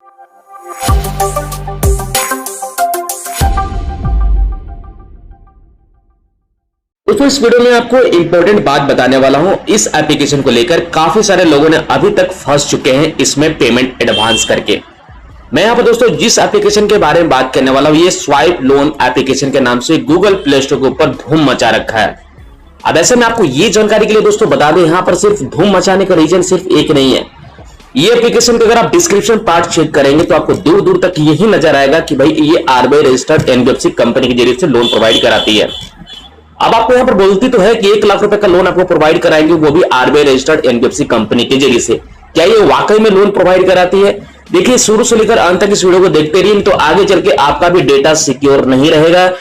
दोस्तों इस वीडियो में आपको इंपॉर्टेंट बात बताने वाला हूं। इस एप्लीकेशन को लेकर काफी सारे लोगों ने अभी तक फंस चुके हैं इसमें पेमेंट एडवांस करके। मैं यहां पर दोस्तों जिस एप्लीकेशन के बारे में बात करने वाला हूं, ये स्वाइप लोन एप्लीकेशन के नाम से गूगल प्ले स्टोर के ऊपर धूम मचा रखा है। अब ऐसे में आपको ये जानकारी के लिए दोस्तों बता दें, यहां पर सिर्फ धूम मचाने का रीजन सिर्फ एक नहीं है। ये एप्लीकेशन का अगर आप डिस्क्रिप्शन पार्ट चेक करेंगे तो आपको दूर दूर तक यही नजर आएगा कि भाई ये आरबीआई रजिस्टर्ड एनबीएफसी कंपनी के जरिए से लोन प्रोवाइड कराती है। अब आपको यहां पर बोलती तो है कि 1 लाख रुपए का लोन आपको प्रोवाइड कराएंगे, वो भी आरबीआई रजिस्टर्ड एनबीएफसी कंपनी के जरिए से। क्या ये वाकई में लोन प्रोवाइड कराती है? देखिए, शुरू से लेकर अंत तक इस वीडियो को देखते रहिए, तो आगे चल के आपका भी डेटा सिक्योर नहीं रहेगा।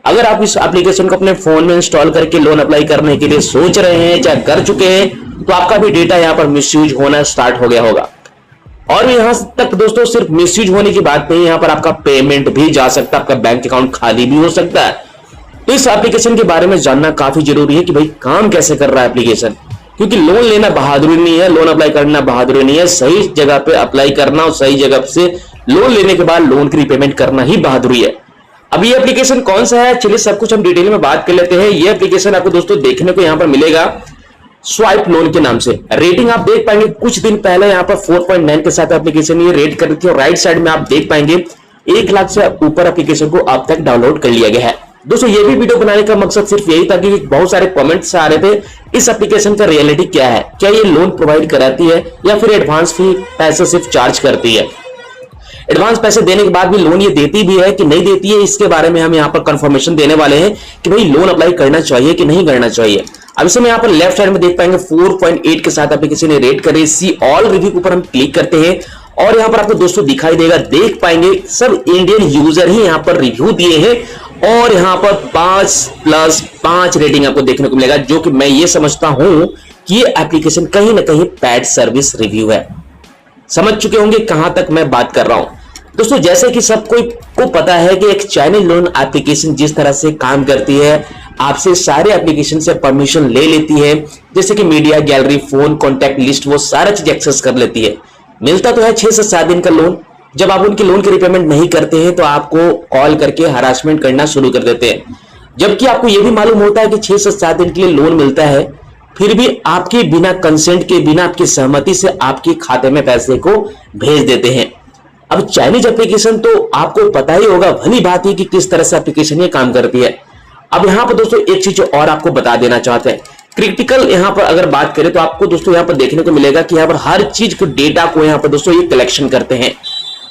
अगर आप इस एप्लीकेशन को अपने फोन में इंस्टॉल करके लोन अप्लाई करने के लिए सोच रहे हैं, चाहे कर चुके हैं, तो आपका भी डेटा यहाँ पर मिसयूज होना स्टार्ट हो गया होगा। और यहां तक दोस्तों सिर्फ मिसयूज होने की बात नहीं, यहाँ पर आपका पेमेंट भी जा सकता है, आपका बैंक अकाउंट खाली भी हो सकता है। तो इस एप्लीकेशन के बारे में जानना काफी जरूरी है कि भाई काम कैसे कर रहा है एप्लीकेशन, क्योंकि लोन लेना बहादुरी नहीं है, लोन अप्लाई करना बहादुरी नहीं है। सही जगह पे अप्लाई करना और सही जगह से लोन लेने के बाद लोन की रीपेमेंट करना ही बहादुरी है। अब ये एप्लीकेशन कौन सा है, चलिए सब कुछ हम डिटेल में बात कर लेते हैं। ये एप्लीकेशन आपको दोस्तों देखने को यहाँ पर मिलेगा स्वाइप लोन के नाम से। रेटिंग आप देख पाएंगे, कुछ दिन पहले यहाँ पर 4.9 के साथ एप्लीकेशन ये रेट कर रही थी, और राइट साइड में आप देख पाएंगे 1 लाख से ऊपर एप्लीकेशन को अब तक डाउनलोड कर लिया गया है। दोस्तों ये भी वीडियो बनाने का मकसद सिर्फ यही था कि बहुत सारे कमेंट्स आ रहे थे इस एप्लीकेशन का रियलिटी क्या है, क्या ये लोन प्रोवाइड कराती है या फिर एडवांस फी पैसे सिर्फ चार्ज करती है। एडवांस पैसे देने के बाद भी लोन ये देती भी है कि नहीं देती है, इसके बारे में हम यहाँ पर कंफर्मेशन देने वाले हैं कि भाई लोन अप्लाई करना चाहिए कि नहीं करना चाहिए। अब इसे मैं यहाँ पर लेफ्ट साइड में देख पाएंगे 4.8 के साथ एप्लीकेशन ने रेट करे। सी ऑल रिव्यू के ऊपर हम क्लिक करते हैं और यहाँ पर आपको दोस्तों दिखाई देगा, देख पाएंगे सब इंडियन यूजर ही यहाँ पर रिव्यू दिए हैं, और यहां पर 5+5 रेटिंग आपको देखने को मिलेगा, जो कि मैं ये समझता हूं कि ये एप्लीकेशन कहीं ना कहीं पैड सर्विस रिव्यू है। समझ चुके होंगे कहां तक मैं बात कर रहा हूं। दोस्तों जैसे कि सब कोई को पता है कि एक चाइनीज लोन एप्लीकेशन जिस तरह से काम करती है, आपसे सारे एप्लीकेशन से परमिशन ले लेती है, जैसे कि media, gallery, phone, contact list, वो सारा चीज एक्सेस कर लेती है। मिलता तो है 6 से 7 दिन का लोन। जब आप उनकी लोन की रिपेमेंट नहीं करते हैं तो आपको कॉल करके हरासमेंट करना शुरू कर देते हैं, जबकि आपको यह भी मालूम होता है कि 6 से 7 दिन के लिए लोन मिलता है, फिर भी आपके बिना कंसेंट के, बिना आपकी सहमति से आपके खाते में पैसे को भेज देते हैं। अब चाइनीज एप्लीकेशन तो आपको पता ही होगा, भली बात है कि किस तरह से एप्लीकेशन ये काम करती है। अब यहां पर दोस्तों एक चीज और आपको बता देना चाहते हैं, क्रिटिकल यहां पर अगर बात करें तो आपको दोस्तों यहां पर देखने को मिलेगा कि यहां पर हर चीज को, डेटा को यहां पर दोस्तों ये कलेक्शन करते हैं।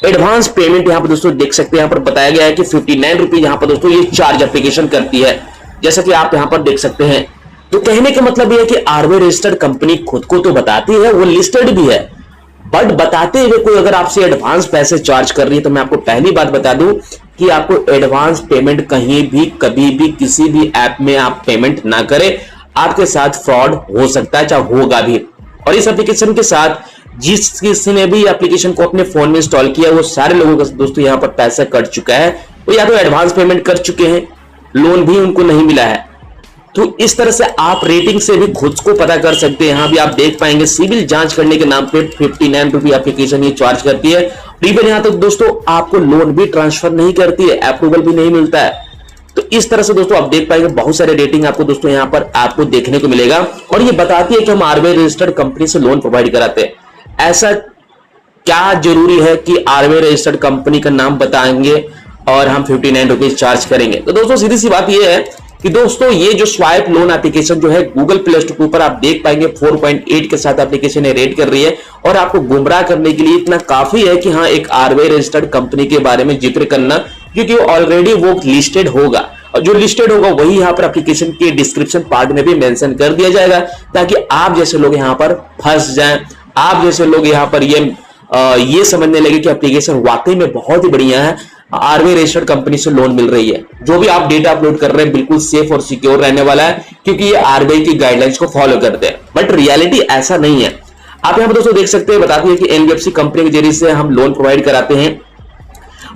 एडवांस पेमेंट यहां पर दोस्तों देख सकते हैं, यहां पर बताया गया है कि 59 रुपीज यहां पर दोस्तों ये चार्ज एप्लीकेशन करती है, जैसा कि आप यहां पर देख सकते हैं। तो कहने का मतलब यह है कि आरबीआई रजिस्टर्ड कंपनी खुद को तो बताती है, वो लिस्टेड भी है, बट बताते हुए कोई अगर आपसे एडवांस पैसे चार्ज कर रही है तो मैं आपको पहली बात बता दूं कि आपको एडवांस पेमेंट कहीं भी, कभी भी, किसी भी ऐप में आप पेमेंट ना करें, आपके साथ फ्रॉड हो सकता है, चाहे होगा भी। और इस एप्लीकेशन के साथ जिस किसी ने भी एप्लीकेशन को अपने फोन में इंस्टॉल किया, वो सारे लोगों का दोस्तों यहां पर पैसा कट चुका है, वो या तो एडवांस पेमेंट कर चुके हैं, लोन भी उनको नहीं मिला है। तो इस तरह से आप रेटिंग से भी खुद को पता कर सकते हैं। यहां भी आप देख पाएंगे सिविल जांच करने के नाम पे 59 रुपये एप्लीकेशन ये चार्ज करती है। इवन यहां तक दोस्तों आपको लोन भी ट्रांसफर नहीं करती है, अप्रूवल भी नहीं मिलता है। तो इस तरह से दोस्तों आप देख पाएंगे बहुत सारे रेटिंग आपको दोस्तों यहां पर आपको देखने को मिलेगा, और ये बताती है कि हम आरबीआई रजिस्टर्ड कंपनी से लोन प्रोवाइड कराते हैं। ऐसा क्या जरूरी है कि आरबीआई रजिस्टर्ड कंपनी का नाम बताएंगे और हम 59 रुपीज चार्ज करेंगे? तो दोस्तों सीधी सी बात यह है कि दोस्तों ये जो स्वाइप लोन एप्लीकेशन जो है गूगल प्ले स्टोर के ऊपर आप देख पाएंगे 4.8 के साथ एप्लीकेशन रेट कर रही है, और आपको गुमराह करने के लिए इतना काफी है कि हाँ एक आरबीआई रजिस्टर्ड कंपनी के बारे में जिक्र करना, क्योंकि ऑलरेडी वो लिस्टेड होगा, और जो लिस्टेड होगा वही यहाँ पर एप्लीकेशन के डिस्क्रिप्शन पार्ट में भी मेंशन कर दिया जाएगा, ताकि आप जैसे लोग यहाँ पर फंस जाएं, आप जैसे लोग यहाँ पर ये समझने लगे कि एप्लीकेशन वाकई में बहुत ही बढ़िया है, आरबीआई रजिस्टर्ड कंपनी से लोन मिल रही है, जो भी आप डेटा अपलोड कर रहे हैं बिल्कुल सेफ और सिक्योर रहने वाला है, क्योंकि ये आरबीआई की गाइडलाइंस को फॉलो करते हैं। बट रियलिटी ऐसा नहीं है। आप यहाँ पर दोस्तों देख सकते हैं, बताती है कि एनबीएफसी कंपनी के जरिए से हम लोन प्रोवाइड कराते हैं।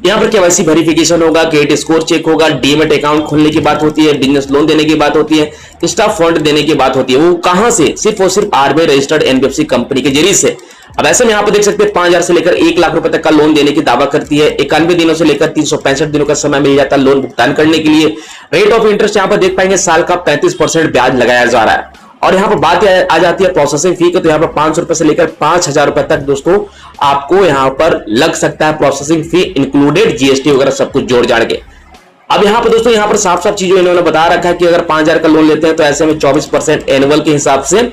यहाँ पर केवाईसी वेरिफिकेशन होगा, क्रेडिट स्कोर चेक होगा, डीमैट अकाउंट खोलने की बात होती है, बिजनेस लोन देने की बात होती है, स्टाफ फंड देने की बात होती है। वो कहां से? सिर्फ और सिर्फ आरबीआई रजिस्टर्ड एनबीएफसी कंपनी के जरिए से। अब ऐसे में यहाँ पर देख सकते हैं 5,000 से लेकर 1 लाख रुपए तक का लोन देने की दावा करती है। 91 दिनों से लेकर 365 दिनों का समय मिल जाता है लोन भुगतान करने के लिए। रेट ऑफ इंटरेस्ट यहाँ पर देख पाएंगे साल का 35% ब्याज लगाया जा रहा है। और यहाँ पर बात आ जाती है प्रोसेसिंग फी की, तो यहाँ पर 500 रुपए से लेकर 5,000 रुपए तक दोस्तों आपको यहाँ पर लग सकता है प्रोसेसिंग फी, इंक्लूडेड जीएसटी वगैरह सब कुछ जोड़ जाड़ के। अब यहाँ पर दोस्तों यहाँ पर साफ साफ चीजों इन्होंने बता रखा है कि अगर 5,000 का लोन लेते हैं तो ऐसे में 24% एनुअल के हिसाब से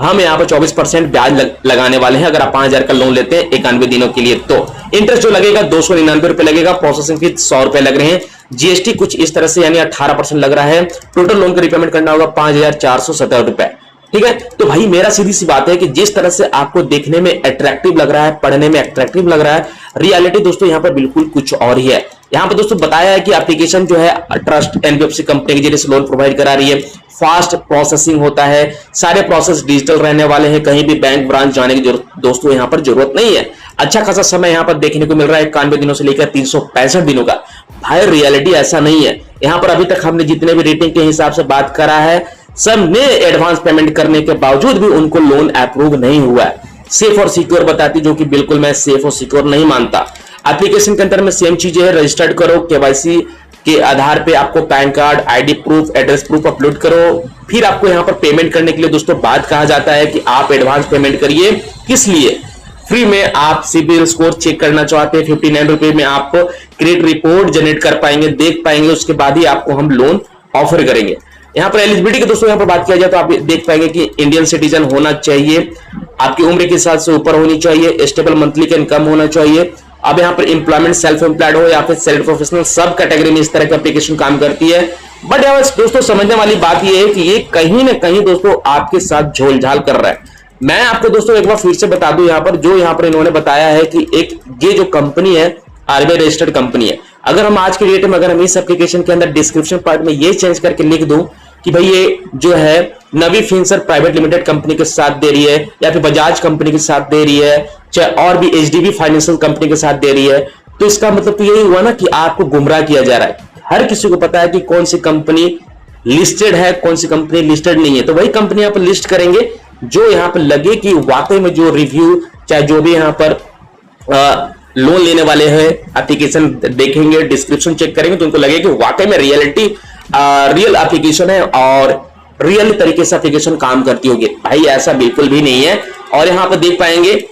हम यहाँ पर 24% ब्याज लगाने वाले हैं। अगर आप 5,000 का लोन लेते हैं 91 दिनों के लिए तो इंटरेस्ट जो लगेगा 299 रुपए लगेगा, प्रोसेसिंग फी 100 रुपए लग रहे हैं, जीएसटी कुछ इस तरह से यानी 18% लग रहा है। टोटल लोन का रिपेमेंट करना होगा 5,470 रुपए। ठीक है, तो भाई मेरा सीधी सी बात है कि जिस तरह से आपको देखने में अट्रैक्टिव लग रहा है, पढ़ने में अट्रैक्टिव लग रहा है, रियलिटी दोस्तों यहाँ पर बिल्कुल कुछ और ही है। यहाँ पर दोस्तों बताया है कि एप्लीकेशन जो है ट्रस्ट एनबीएफसी कंपनी के जरिए से लोन प्रोवाइड करा रही है। फास्ट प्रोसेसिंग होता है, सारे प्रोसेस डिजिटल रहने वाले हैं, कहीं भी बैंक ब्रांच जाने की दोस्तों यहाँ पर जरूरत नहीं है। अच्छा खासा समय यहाँ पर देखने को मिल रहा है 91 दिनों से लेकर 365 दिनों का। भाई रियलिटी ऐसा नहीं है। यहाँ पर अभी तक हमने जितने भी रेटिंग के हिसाब से बात करा है, सब ने एडवांस पेमेंट करने के बावजूद भी उनको लोन अप्रूव नहीं हुआ है। सेफ और सिक्योर बताती, जो कि बिल्कुल मैं सेफ और सिक्योर नहीं मानता। एप्लीकेशन के अंदर में सेम चीजें है, रजिस्टर्ड करो, केवाईसी के आधार पे आपको pan card, ID proof, address proof upload करो। फिर आपको यहाँ पर पेमेंट करने के लिए दोस्तों बात कहा जाता है कि आप एडवांस पेमेंट करिए। किस लिए? फ्री में आप सिबिल स्कोर चेक करना चाहते हैं, 59 रुपए में आप क्रेडिट रिपोर्ट जनरेट कर पाएंगे, देख पाएंगे, उसके बाद ही आपको हम लोन ऑफर करेंगे। यहाँ पर एलिजिबिलिटी की दोस्तों यहाँ पर बात किया जाए तो आप देख पाएंगे कि इंडियन सिटीजन होना चाहिए, आपकी उम्र के साथ से ऊपर होनी चाहिए, स्टेबल मंथली का इनकम होना चाहिए। अब यहाँ पर एम्प्लॉयमेंट सेल्फ एम्प्लॉयड हो या फिर सेल्फ प्रोफेशनल, सब कैटेगरी में इस तरह की एप्लीकेशन काम करती है। बट यहाँ दोस्तों समझने वाली बात यह है कि ये कहीं ना कहीं दोस्तों आपके साथ झोलझाल कर रहा है। मैं आपको दोस्तों एक बार फिर से बता दूं, यहाँ पर जो यहाँ पर इन्होंने बताया है कि एक ये जो कंपनी है आरबीआई रजिस्टर्ड कंपनी है। अगर हम आज के डेट में अगर हम इस एप्लीकेशन के अंदर डिस्क्रिप्शन पार्ट में ये चेंज करके लिख दूं कि भाई ये जो है नवी फिनसर प्राइवेट लिमिटेड कंपनी के साथ दे रही है या फिर बजाज कंपनी के साथ दे रही है, चाहे और भी एचडीबी फाइनेंशियल कंपनी के साथ दे रही है, तो इसका मतलब तो यही हुआ ना कि आपको गुमराह किया जा रहा है। हर किसी को पता है कि कौन सी कंपनी लिस्टेड है, कौन सी कंपनी लिस्टेड नहीं है। तो वही कंपनी यहाँ पर लिस्ट करेंगे जो यहाँ पर लगे कि वाकई में जो रिव्यू, चाहे जो भी यहाँ पर लोन लेने वाले हैं एप्लीकेशन देखेंगे, डिस्क्रिप्शन चेक करेंगे, तो उनको लगे कि वाकई में रियल एप्लीकेशन है और रियल तरीके से एप्लीकेशन काम करती होगी। भाई ऐसा बिल्कुल भी नहीं है। और यहाँ पर देख पाएंगे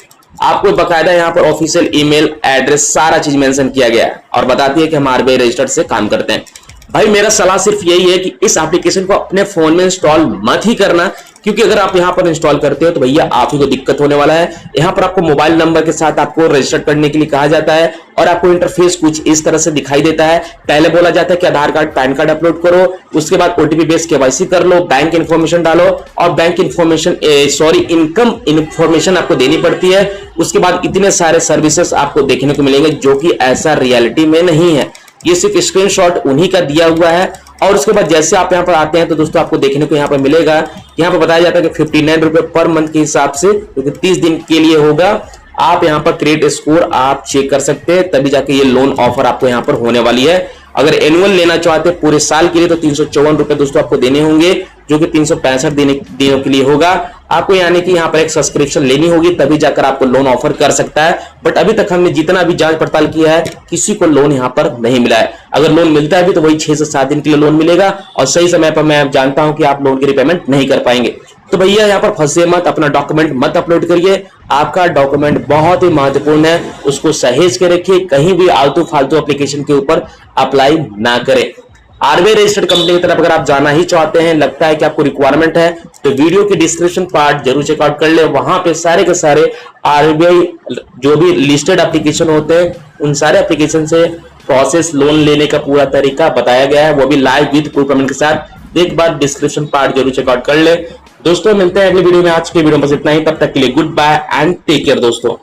आपको बकायदा यहाँ पर ऑफिशियल ईमेल एड्रेस सारा चीज मेंशन किया गया है और बताती है कि हम आरबीआई रजिस्टर्ड से काम करते हैं। भाई मेरा सलाह सिर्फ यही है कि इस एप्लीकेशन को अपने फोन में इंस्टॉल मत ही करना, क्योंकि अगर आप यहां पर इंस्टॉल करते हो तो भैया आप ही को दिक्कत होने वाला है। यहां पर आपको मोबाइल नंबर के साथ आपको रजिस्टर करने के लिए कहा जाता है और आपको इंटरफेस कुछ इस तरह से दिखाई देता है। पहले बोला जाता है कि आधार कार्ड, पैन कार्ड अपलोड करो, उसके बाद ओटीपी बेस्ड केवाईसी कर लो, बैंक इंफॉर्मेशन डालो और बैंक इंफॉर्मेशन इनकम इंफॉर्मेशन आपको देनी पड़ती है। उसके बाद इतने सारे सर्विसेज आपको देखने को मिलेंगे जो कि ऐसा रियलिटी में नहीं है। ये सिर्फ स्क्रीनशॉट उन्हीं का दिया हुआ है। और उसके बाद जैसे आप यहाँ पर आते हैं तो दोस्तों आपको देखने को यहाँ पर मिलेगा, यहाँ पर बताया जाता है कि 59 रुपए पर मंथ के हिसाब से, क्योंकि 30 दिन के लिए होगा। आप यहाँ पर क्रेडिट स्कोर आप चेक कर सकते हैं, तभी जाके ये लोन ऑफर आपको यहाँ पर होने वाली है। अगर एनुअल लेना चाहते हैं पूरे साल के लिए तो 354 रुपए दोस्तों आपको देने होंगे, जो कि 365 दिनों के लिए होगा आपको, यानी कि यहाँ पर एक सब्सक्रिप्शन लेनी होगी, तभी जाकर आपको लोन ऑफर कर सकता है। बट अभी तक हमने जितना भी जांच पड़ताल किया है किसी को लोन यहाँ पर नहीं मिला है। अगर लोन मिलता है भी तो वही 6 से 7 दिन के लिए लोन मिलेगा और सही समय पर मैं जानता हूं कि आप लोन की रिपेमेंट नहीं कर पाएंगे। तो भैया यहाँ पर फंसे मत, अपना डॉक्यूमेंट मत अपलोड करिए। आपका डॉक्यूमेंट बहुत ही महत्वपूर्ण है, उसको सहेज के रखिए, कहीं भी आलतू फालतू एप्लीकेशन के ऊपर अप्लाई ना करें। आरबीआई रजिस्टर्ड कंपनी की तरफ अगर आप जाना ही चाहते हैं, लगता है कि आपको रिक्वायरमेंट है, तो वीडियो के डिस्क्रिप्शन पार्ट जरूर चेकआउट कर ले। वहां पे सारे के सारे आरबीआई जो भी लिस्टेड एप्लीकेशन होते हैं उन सारे एप्लीकेशन से प्रोसेस लोन लेने का पूरा तरीका बताया गया है, वो भी लाइव विद प्रूफ पेमेंट के साथ। एक बार डिस्क्रिप्शन पार्ट जरूर चेकआउट कर ले। दोस्तों मिलते हैं अगली वीडियो में। आज की वीडियो में बस इतना ही, तब तक के लिए goodbye and take care दोस्तों।